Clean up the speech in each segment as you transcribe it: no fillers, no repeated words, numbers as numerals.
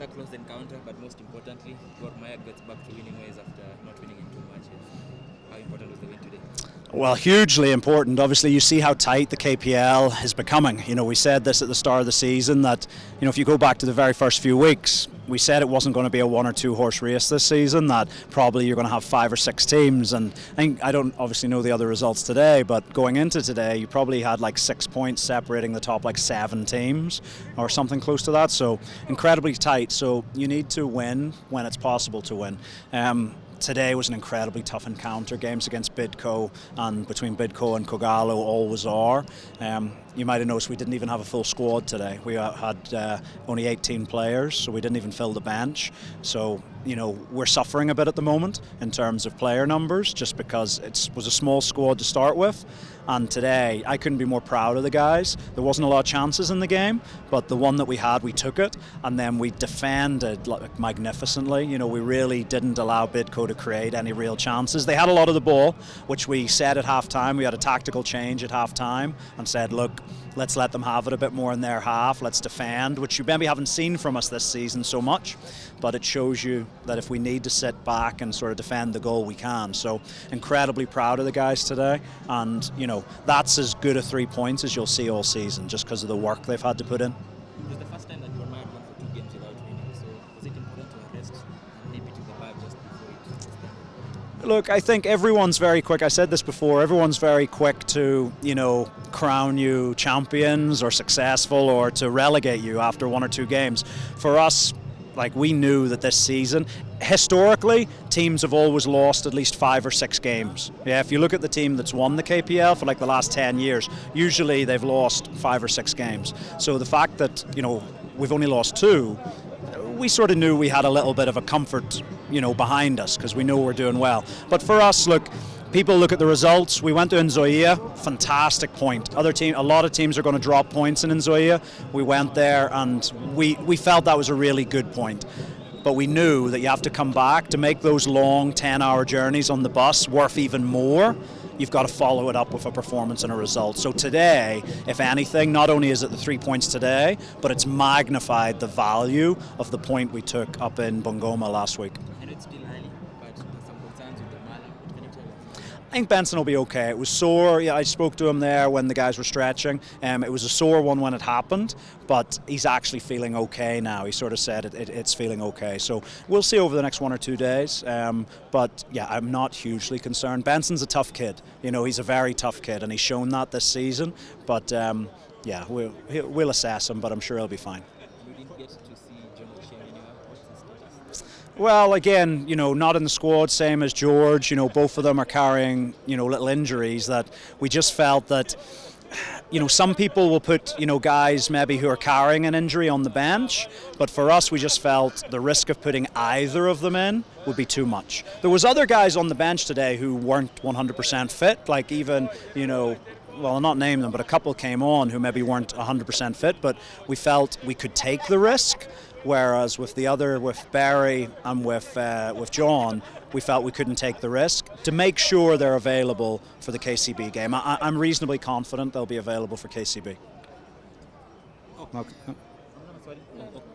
a close encounter, but most importantly, Mahia gets back to winning ways after not winning in 2 matches. How important was the win today? Well, hugely important. Obviously, you see how tight the KPL is becoming. We said this at the start of the season that, if you go back to the very first few weeks, we said it wasn't going to be a 1 or 2 horse race this season, that probably you're going to have 5 or 6 teams. And I don't obviously know the other results today, but going into today, you probably had like 6 points separating the top 7 teams or something close to that. So incredibly tight. So you need to win when it's possible to win. Today was an incredibly tough encounter. Games against Bidco and between Bidco and Kogalo always are. You might have noticed we didn't even have a full squad today. We had only 18 players, so we didn't even fill the bench. So, we're suffering a bit at the moment in terms of player numbers, just because it was a small squad to start with. And today, I couldn't be more proud of the guys. There wasn't a lot of chances in the game, but the one that we had, we took it, and then we defended magnificently. We really didn't allow Bidco to create any real chances. They had a lot of the ball, which we said at half-time. We had a tactical change at half-time and said, look, let's let them have it a bit more in their half. Let's defend, which you maybe haven't seen from us this season so much, but it shows you that if we need to sit back and sort of defend the goal, we can. So incredibly proud of the guys today, and that's as good a 3 points as you'll see all season, just because of the work they've had to put in. It was the first time that you were married one for 2 games without winning, so was it important to arrest and maybe to the bag just before it started? Look, I think everyone's very quick. I said this before. Everyone's very quick to, crown you champions or successful or to relegate you after 1 or 2 games. For us, we knew that this season, historically, teams have always lost at least 5 or 6 games. Yeah, if you look at the team that's won the KPL for the last 10 years, usually they've lost 5 or 6 games. So the fact that, we've only lost 2, we sort of knew we had a little bit of a comfort, behind us, because we know we're doing well. But for us, look, people look at the results. We went to Nzoia, fantastic point. A lot of teams are going to drop points in Nzoia. We went there and we felt that was a really good point. But we knew that you have to come back to make those long 10-hour journeys on the bus worth even more. You've got to follow it up with a performance and a result. So today, if anything, not only is it the 3 points today, but it's magnified the value of the point we took up in Bungoma last week. And it's still early, but there's some concerns with the Mala. What can you tell us? I think Benson will be okay. It was sore. Yeah, I spoke to him there when the guys were stretching. It was a sore one when it happened, but he's actually feeling okay now. He sort of said it's feeling okay. So we'll see over the next 1 or 2 days. But yeah, I'm not hugely concerned. Benson's a tough kid. He's a very tough kid, and he's shown that this season. But yeah, we'll assess him, but I'm sure he'll be fine. You didn't get to see John O'Shea anywhere. What's his status? Well, again, not in the squad, same as George. Both of them are carrying, little injuries that we just felt that, some people will put, guys maybe who are carrying an injury on the bench, but for us, we just felt the risk of putting either of them in would be too much. There was other guys on the bench today who weren't 100% fit, like even, well, I'll not name them, but a couple came on who maybe weren't 100% fit, but we felt we could take the risk. Whereas with Barry and with John, we felt we couldn't take the risk to make sure they're available for the KCB game. I'm reasonably confident they'll be available for KCB. Okay.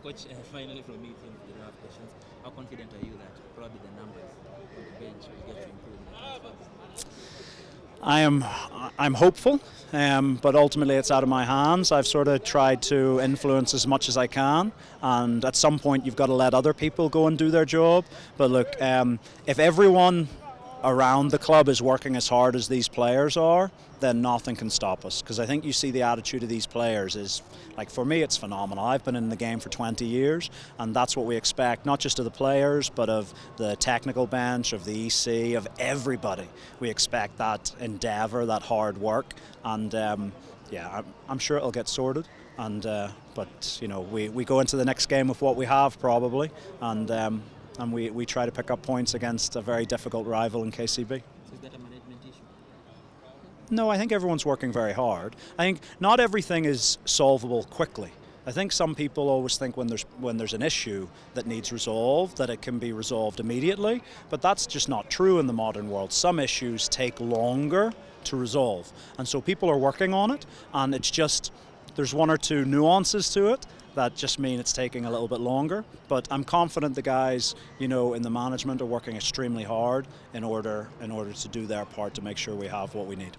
Coach, finally from me, since you don't have questions, how confident are you that probably the numbers on the bench will get to improve? I'm hopeful, but ultimately it's out of my hands. I've sort of tried to influence as much as I can, and at some point you've got to let other people go and do their job. But look, if everyone around the club is working as hard as these players are, then nothing can stop us. Because I think you see the attitude of these players is, for me, it's phenomenal. I've been in the game for 20 years, and that's what we expect, not just of the players, but of the technical bench, of the EC, of everybody. We expect that endeavour, that hard work, and yeah, I'm sure it'll get sorted. And but we go into the next game with what we have probably, and we try to pick up points against a very difficult rival in KCB. So is that a management issue? No, I think everyone's working very hard. I think not everything is solvable quickly. I think some people always think when there's an issue that needs resolved, that it can be resolved immediately, but that's just not true in the modern world. Some issues take longer to resolve, and so people are working on it, and it's just there's 1 or 2 nuances to it that just mean it's taking a little bit longer. But I'm confident the guys, you know, in the management are working extremely hard in order to do their part to make sure we have what we need.